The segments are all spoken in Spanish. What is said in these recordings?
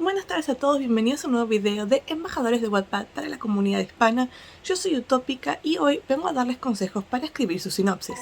Buenas tardes a todos, bienvenidos a un nuevo video de Embajadores de Wattpad para la comunidad hispana. Yo soy Utópica y hoy vengo a darles consejos para escribir su sinopsis.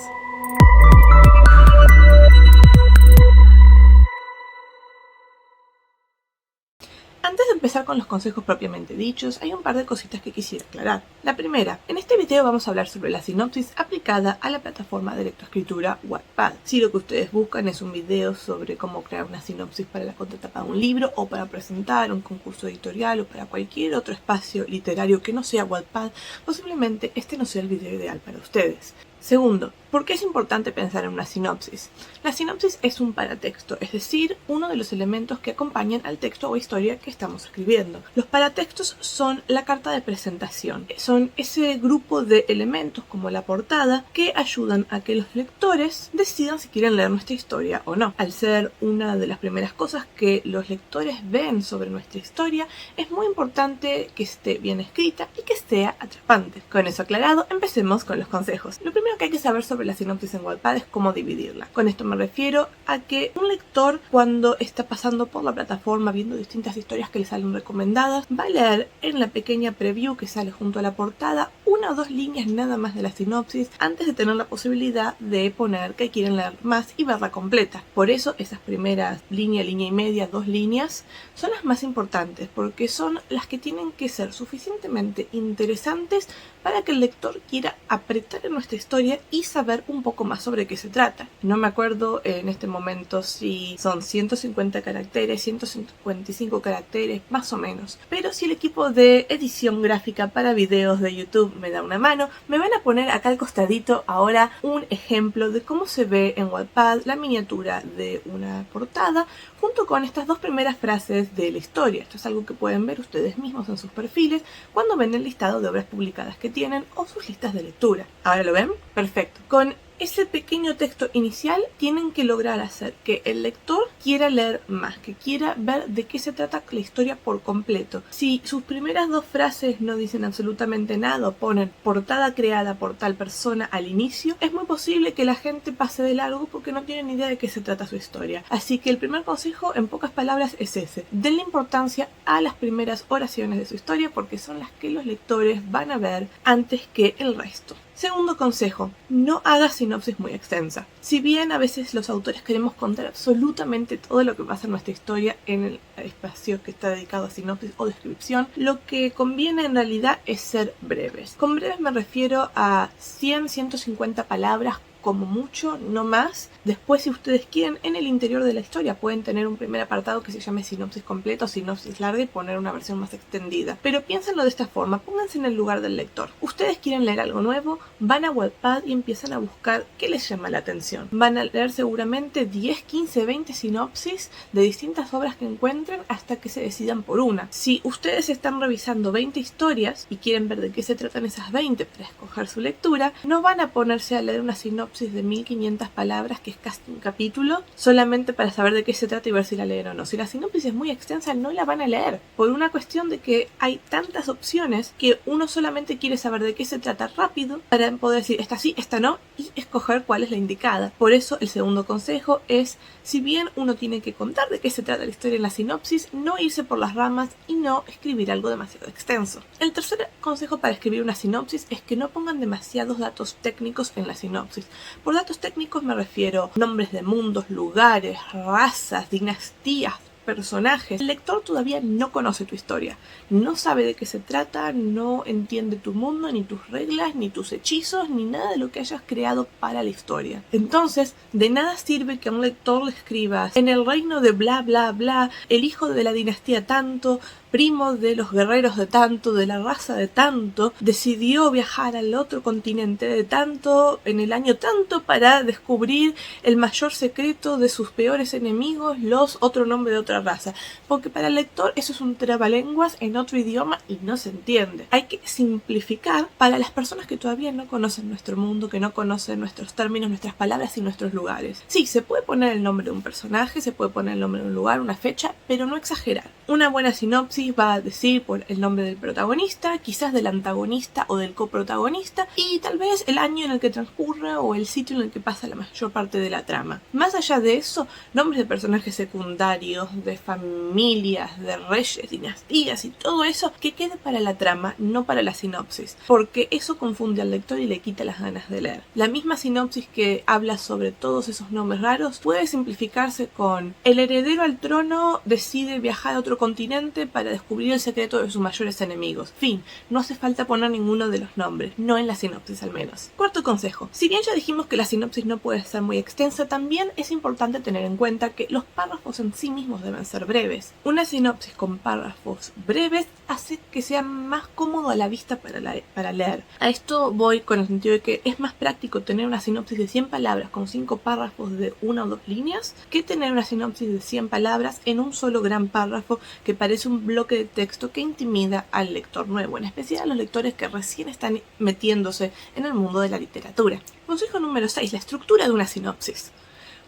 Antes de empezar con los consejos propiamente dichos, hay un par de cositas que quisiera aclarar. La primera, en este video vamos a hablar sobre la sinopsis aplicada a la plataforma de lectoescritura Wattpad. Si lo que ustedes buscan es un video sobre cómo crear una sinopsis para la contratapa de un libro, o para presentar un concurso editorial, o para cualquier otro espacio literario que no sea Wattpad, posiblemente este no sea el video ideal para ustedes. Segundo, ¿por qué es importante pensar en una sinopsis? La sinopsis es un paratexto, es decir, uno de los elementos que acompañan al texto o historia que estamos escribiendo. Los paratextos son la carta de presentación, son ese grupo de elementos como la portada que ayudan a que los lectores decidan si quieren leer nuestra historia o no. Al ser una de las primeras cosas que los lectores ven sobre nuestra historia, es muy importante que esté bien escrita y que sea atrapante. Con eso aclarado, empecemos con los consejos. Lo primero que hay que saber sobre la sinopsis en Wattpad es cómo dividirla. Con esto me refiero a que un lector, cuando está pasando por la plataforma viendo distintas historias que le salen recomendadas, va a leer en la pequeña preview que sale junto a la portada una o dos líneas nada más de la sinopsis antes de tener la posibilidad de poner que quieren leer más y verla completa. Por eso esas primeras línea y media, 2 líneas son las más importantes, porque son las que tienen que ser suficientemente interesantes para que el lector quiera apretar en nuestra historia y saber un poco más sobre qué se trata. No me acuerdo en este momento si son 150 caracteres, 155 caracteres, más o menos. Pero si el equipo de edición gráfica para videos de YouTube me da una mano, me van a poner acá al costadito ahora un ejemplo de cómo se ve en Wattpad la miniatura de una portada junto con estas dos primeras frases de la historia. Esto es algo que pueden ver ustedes mismos en sus perfiles cuando ven el listado de obras publicadas que tienen o sus listas de lectura. ¿Ahora lo ven? Perfecto. Con ese pequeño texto inicial tienen que lograr hacer que el lector quiera leer más, que quiera ver de qué se trata la historia por completo. Si sus primeras dos frases no dicen absolutamente nada o ponen portada creada por tal persona al inicio, es muy posible que la gente pase de largo porque no tienen idea de qué se trata su historia. Así que el primer consejo, en pocas palabras, es ese. Denle importancia a las primeras oraciones de su historia porque son las que los lectores van a ver antes que el resto. Segundo consejo, no hagas sinopsis muy extensa. Si bien a veces los autores queremos contar absolutamente todo lo que pasa en nuestra historia en el espacio que está dedicado a sinopsis o descripción, lo que conviene en realidad es ser breves. Con breves me refiero a 100-150 palabras como mucho, no más. Después, si ustedes quieren, en el interior de la historia pueden tener un primer apartado que se llame sinopsis completa o sinopsis larga y poner una versión más extendida. Pero piénsenlo de esta forma, pónganse en el lugar del lector. Ustedes quieren leer algo nuevo, van a Wattpad y empiezan a buscar qué les llama la atención. Van a leer seguramente 10, 15, 20 sinopsis de distintas obras que encuentren hasta que se decidan por una. Si ustedes están revisando 20 historias y quieren ver de qué se tratan esas 20 para escoger su lectura, no van a ponerse a leer una sinopsis de 1500 palabras, que es casi un capítulo, solamente para saber de qué se trata y ver si la leen o no. Si la sinopsis es muy extensa, no la van a leer, por una cuestión de que hay tantas opciones que uno solamente quiere saber de qué se trata rápido para poder decir esta sí, esta no, y escoger cuál es la indicada. Por eso el segundo consejo es, si bien uno tiene que contar de qué se trata la historia en la sinopsis, no irse por las ramas y no escribir algo demasiado extenso. El tercer consejo para escribir una sinopsis es que no pongan demasiados datos técnicos en la sinopsis. Por datos técnicos me refiero a nombres de mundos, lugares, razas, dinastías, personajes. El lector todavía no conoce tu historia, no sabe de qué se trata, no entiende tu mundo, ni tus reglas, ni tus hechizos, ni nada de lo que hayas creado para la historia. Entonces, de nada sirve que a un lector le escribas en el reino de bla bla bla, el hijo de la dinastía tanto, primo de los guerreros de tanto, de la raza de tanto, decidió viajar al otro continente de tanto, en el año tanto, para descubrir el mayor secreto de sus peores enemigos, otro nombre de otra raza. Porque para el lector eso es un trabalenguas en otro idioma y no se entiende. Hay que simplificar para las personas que todavía no conocen nuestro mundo, que no conocen nuestros términos, nuestras palabras y nuestros lugares. Sí, se puede poner el nombre de un personaje, se puede poner el nombre de un lugar, una fecha, pero no exagerar. Una buena sinopsis va a decir por el nombre del protagonista, quizás del antagonista o del coprotagonista, y tal vez el año en el que transcurre o el sitio en el que pasa la mayor parte de la trama. Más allá de eso, nombres de personajes secundarios, de familias, de reyes, dinastías y todo eso, que quede para la trama, no para la sinopsis, porque eso confunde al lector y le quita las ganas de leer. La misma sinopsis que habla sobre todos esos nombres raros puede simplificarse con: el heredero al trono decide viajar a otro continente para descubrir el secreto de sus mayores enemigos. Fin, no hace falta poner ninguno de los nombres, no en la sinopsis al menos. Cuarto consejo: si bien ya dijimos que la sinopsis no puede ser muy extensa, también es importante tener en cuenta que los párrafos en sí mismos deben ser breves. Una sinopsis con párrafos breves hace que sea más cómodo a la vista para leer. A esto voy con el sentido de que es más práctico tener una sinopsis de 100 palabras con 5 párrafos de 1 o 2 líneas que tener una sinopsis de 100 palabras en un solo gran párrafo que parece un bloque de texto que intimida al lector nuevo, en especial a los lectores que recién están metiéndose en el mundo de la literatura. Consejo número 6. La estructura de una sinopsis.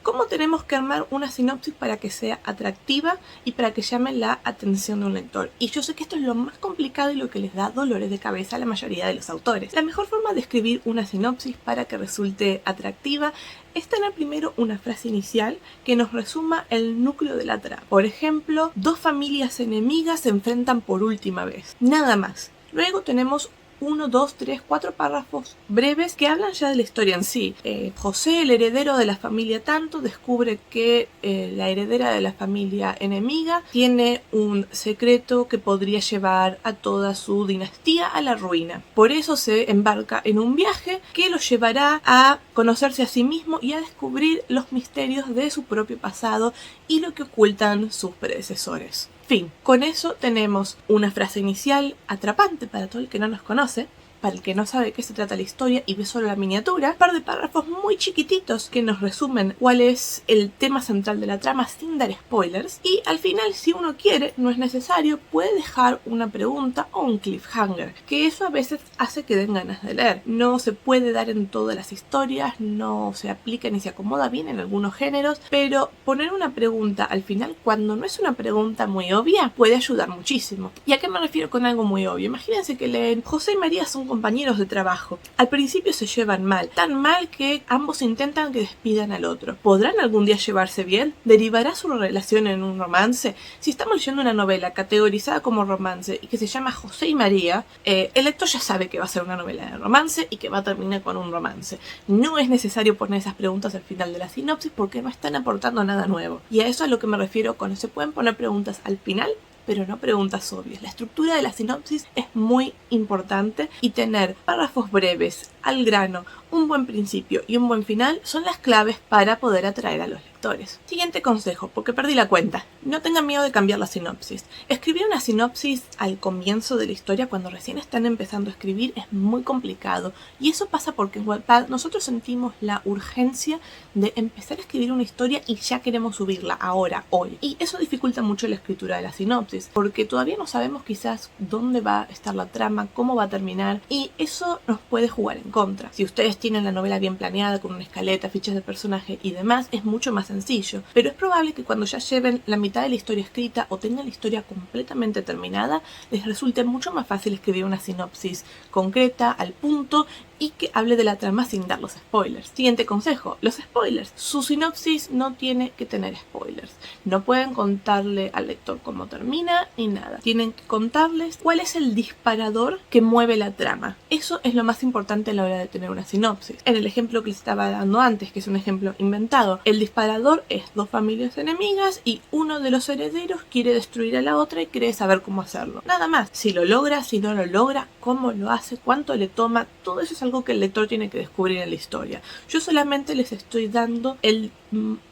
¿Cómo tenemos que armar una sinopsis para que sea atractiva y para que llame la atención de un lector? Y yo sé que esto es lo más complicado y lo que les da dolores de cabeza a la mayoría de los autores. La mejor forma de escribir una sinopsis para que resulte atractiva es tener primero una frase inicial que nos resuma el núcleo de la trama. Por ejemplo, 2 familias enemigas se enfrentan por última vez. Nada más. Luego tenemos 1, 2, 3, 4 párrafos breves que hablan ya de la historia en sí. José, el heredero de la familia tanto, descubre que la heredera de la familia enemiga tiene un secreto que podría llevar a toda su dinastía a la ruina. Por eso se embarca en un viaje que lo llevará a conocerse a sí mismo y a descubrir los misterios de su propio pasado y lo que ocultan sus predecesores. Fin, con eso tenemos una frase inicial atrapante para todo el que no nos conoce, para el que no sabe de qué se trata la historia y ve solo la miniatura, un par de párrafos muy chiquititos que nos resumen cuál es el tema central de la trama sin dar spoilers, y al final, si uno quiere, no es necesario, puede dejar una pregunta o un cliffhanger, que eso a veces hace que den ganas de leer. No se puede dar en todas las historias, no se aplica ni se acomoda bien en algunos géneros, pero poner una pregunta al final cuando no es una pregunta muy obvia puede ayudar muchísimo. ¿Y a qué me refiero con algo muy obvio? Imagínense que leen: José y María son compañeros de trabajo. Al principio se llevan mal, tan mal que ambos intentan que despidan al otro. ¿Podrán algún día llevarse bien? ¿Derivará su relación en un romance? Si estamos leyendo una novela categorizada como romance y que se llama José y María, el lector ya sabe que va a ser una novela de romance y que va a terminar con un romance. No es necesario poner esas preguntas al final de la sinopsis porque no están aportando nada nuevo. Y a eso es a lo que me refiero con se pueden poner preguntas al final, pero no preguntas obvias. La estructura de la sinopsis es muy importante y tener párrafos breves, al grano, un buen principio y un buen final son las claves para poder atraer a los lectores. Siguiente consejo, porque perdí la cuenta. No tengan miedo de cambiar la sinopsis. Escribir una sinopsis al comienzo de la historia, cuando recién están empezando a escribir, es muy complicado. Y eso pasa porque en Wattpad nosotros sentimos la urgencia de empezar a escribir una historia y ya queremos subirla ahora, hoy. Y eso dificulta mucho la escritura de la sinopsis, porque todavía no sabemos quizás dónde va a estar la trama, cómo va a terminar, y eso nos puede jugar en contra. Si ustedes tienen la novela bien planeada, con una escaleta, fichas de personaje y demás, es mucho más sencillo. Pero es probable que cuando ya lleven la mitad de la historia escrita o tengan la historia completamente terminada, les resulte mucho más fácil escribir una sinopsis concreta, al punto, y que hable de la trama sin dar los spoilers. Siguiente consejo, los spoilers. Su sinopsis no tiene que tener spoilers. No pueden contarle al lector cómo termina ni nada. Tienen que contarles cuál es el disparador que mueve la trama. Eso es lo más importante a la hora de tener una sinopsis. En el ejemplo que les estaba dando antes, que es un ejemplo inventado, el disparador es 2 familias enemigas y uno de los herederos quiere destruir a la otra y quiere saber cómo hacerlo. Nada más. Si lo logra, si no lo logra, cómo lo hace, cuánto le toma, todo eso es algo que el lector tiene que descubrir en la historia. Yo solamente les estoy dando el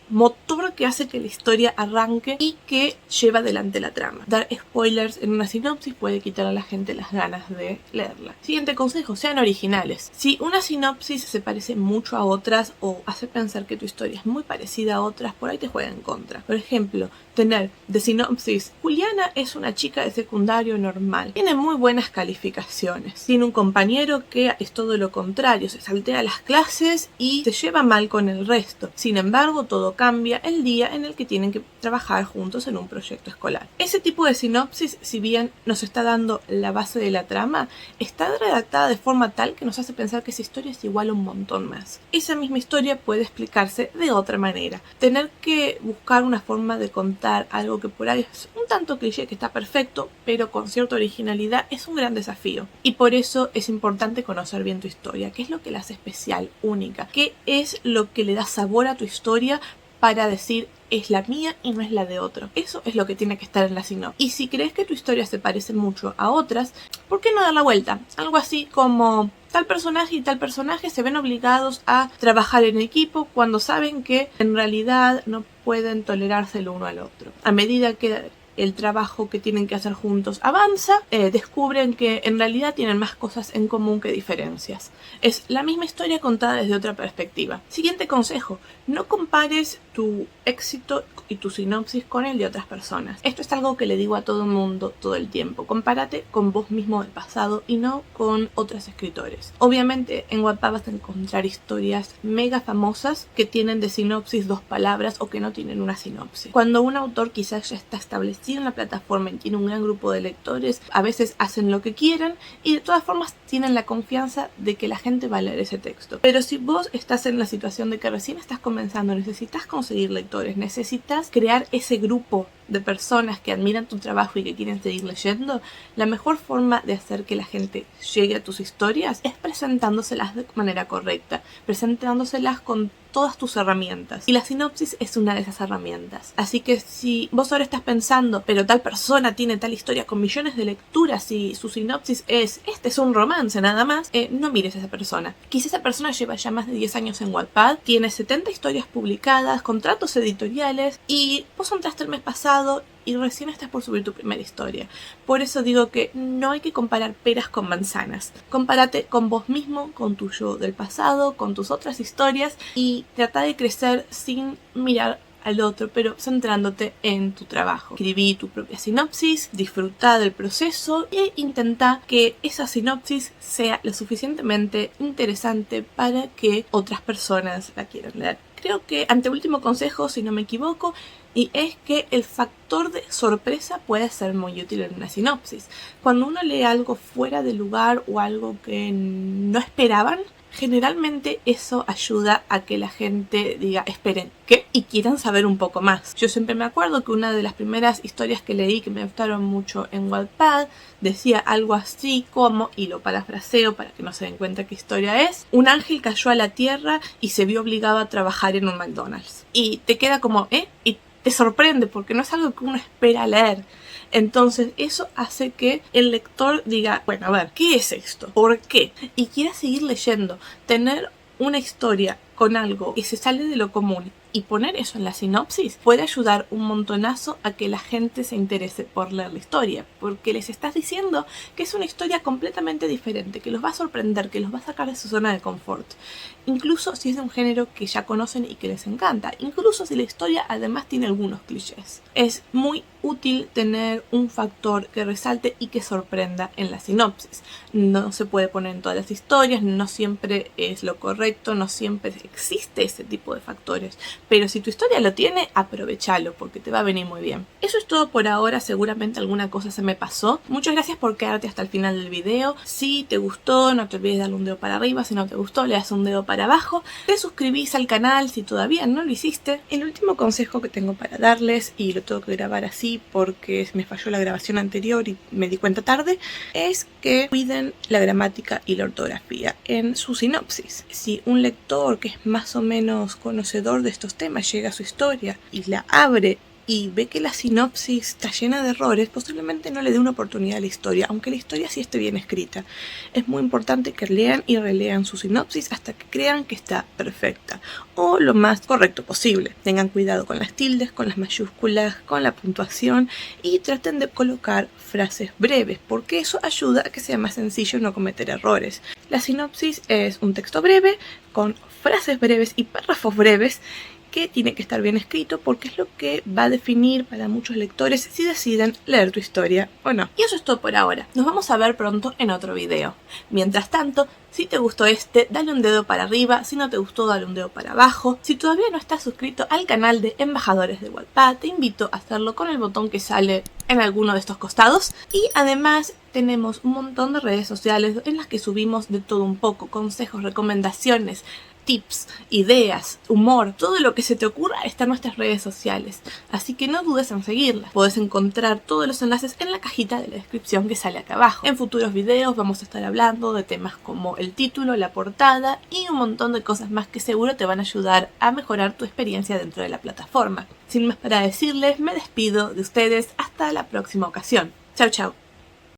motor que hace que la historia arranque y que lleva adelante la trama. Dar spoilers en una sinopsis puede quitar a la gente las ganas de leerla. Siguiente consejo, sean originales. Si una sinopsis se parece mucho a otras o hace pensar que tu historia es muy parecida a otras, por ahí te juega en contra. Por ejemplo, tener de sinopsis: Juliana es una chica de secundario normal, tiene muy buenas calificaciones, tiene un compañero que es todo lo contrario, se saltea las clases y se lleva mal con el resto. Sin embargo, todo cambia el día en el que tienen que trabajar juntos en un proyecto escolar. Ese tipo de sinopsis, si bien nos está dando la base de la trama, está redactada de forma tal que nos hace pensar que esa historia es igual a un montón más. Esa misma historia puede explicarse de otra manera. Tener que buscar una forma de contar algo que por ahí es un tanto cliché, que está perfecto, pero con cierta originalidad, es un gran desafío. Y por eso es importante conocer bien tu historia. ¿Qué es lo que la hace especial, única? ¿Qué es lo que le da sabor a tu historia para decir es la mía y no es la de otro? Eso es lo que tiene que estar en la sinopsis. Y si crees que tu historia se parece mucho a otras, ¿por qué no dar la vuelta? Algo así como tal personaje y tal personaje se ven obligados a trabajar en equipo cuando saben que en realidad no pueden tolerarse el uno al otro. A medida que el trabajo que tienen que hacer juntos avanza, descubren que en realidad tienen más cosas en común que diferencias. Es la misma historia contada desde otra perspectiva. Siguiente consejo: no compares tu éxito y tu sinopsis con el de otras personas. Esto es algo que le digo a todo el mundo todo el tiempo. Compárate con vos mismo del pasado y no con otros escritores. Obviamente en Wattpad vas a encontrar historias mega famosas que tienen de sinopsis 2 palabras o que no tienen una sinopsis. Cuando un autor quizás ya está establecido en la plataforma y tiene un gran grupo de lectores, a veces hacen lo que quieran y de todas formas tienen la confianza de que la gente va a leer ese texto. Pero si vos estás en la situación de que recién estás comenzando, necesitas conseguir lectores, necesitas crear ese grupo de personas que admiran tu trabajo y que quieren seguir leyendo, la mejor forma de hacer que la gente llegue a tus historias es presentándoselas de manera correcta, presentándoselas con todas tus herramientas. Y la sinopsis es una de esas herramientas. Así que si vos ahora estás pensando, pero tal persona tiene tal historia con millones de lecturas y su sinopsis es, este es un romance nada más, no mires a esa persona. Quizá esa persona lleva ya más de 10 años en Wattpad, tiene 70 historias publicadas, contratos editoriales, y vos entraste el mes pasado y recién estás por subir tu primera historia. Por eso digo que no hay que comparar peras con manzanas. Compárate con vos mismo, con tu yo del pasado, con tus otras historias y trata de crecer sin mirar al otro, pero centrándote en tu trabajo. Escribí tu propia sinopsis, disfruta del proceso e intenta que esa sinopsis sea lo suficientemente interesante para que otras personas la quieran leer. Creo que anteúltimo consejo, si no me equivoco, y es que el factor de sorpresa puede ser muy útil en una sinopsis. Cuando uno lee algo fuera de lugar o algo que no esperaban, generalmente eso ayuda a que la gente diga, esperen, ¿qué? Y quieran saber un poco más. Yo siempre me acuerdo que una de las primeras historias que leí que me gustaron mucho en Wattpad decía algo así como, y lo parafraseo para que no se den cuenta qué historia es: un ángel cayó a la tierra y se vio obligado a trabajar en un McDonald's. Y te queda como, y te sorprende porque no es algo que uno espera leer. Entonces eso hace que el lector diga, bueno, a ver, ¿qué es esto? ¿Por qué? Y quiera seguir leyendo. Tener una historia con algo que se sale de lo común y poner eso en la sinopsis puede ayudar un montonazo a que la gente se interese por leer la historia, porque les estás diciendo que es una historia completamente diferente, que los va a sorprender, que los va a sacar de su zona de confort, incluso si es de un género que ya conocen y que les encanta, incluso si la historia además tiene algunos clichés. Es muy útil tener un factor que resalte y que sorprenda en la sinopsis. No se puede poner en todas las historias, no siempre es lo correcto, no siempre existe ese tipo de factores, pero si tu historia lo tiene, aprovechalo porque te va a venir muy bien. Eso es todo por ahora, seguramente alguna cosa se me pasó. Muchas gracias por quedarte hasta el final del video. Si te gustó, no te olvides de darle un dedo para arriba. Si no te gustó, le das un dedo para abajo. Te suscribís al canal si todavía no lo hiciste. El último consejo que tengo para darles, y lo tengo que grabar así porque me falló la grabación anterior y me di cuenta tarde, es que cuiden la gramática y la ortografía en su sinopsis. Si un lector que es más o menos conocedor de estos temas llega a su historia y la abre y ve que la sinopsis está llena de errores, posiblemente no le dé una oportunidad a la historia, aunque la historia sí esté bien escrita. Es muy importante que lean y relean su sinopsis hasta que crean que está perfecta o lo más correcto posible. Tengan cuidado con las tildes, con las mayúsculas, con la puntuación y traten de colocar frases breves, porque eso ayuda a que sea más sencillo no cometer errores. La sinopsis es un texto breve con frases breves y párrafos breves que tiene que estar bien escrito porque es lo que va a definir para muchos lectores si deciden leer tu historia o no. Y eso es todo por ahora. Nos vamos a ver pronto en otro video. Mientras tanto, si te gustó dale un dedo para arriba. Si no te gustó, dale un dedo para abajo. Si todavía no estás suscrito al canal de Embajadores de Wattpad, te invito a hacerlo con el botón que sale en alguno de estos costados. Y además tenemos un montón de redes sociales en las que subimos de todo un poco, consejos, recomendaciones, tips, ideas, humor, todo lo que se te ocurra está en nuestras redes sociales, así que no dudes en seguirlas. Puedes encontrar todos los enlaces en la cajita de la descripción que sale acá abajo. En futuros videos vamos a estar hablando de temas como el título, la portada y un montón de cosas más que seguro te van a ayudar a mejorar tu experiencia dentro de la plataforma. Sin más para decirles, me despido de ustedes hasta la próxima ocasión. Chau chau.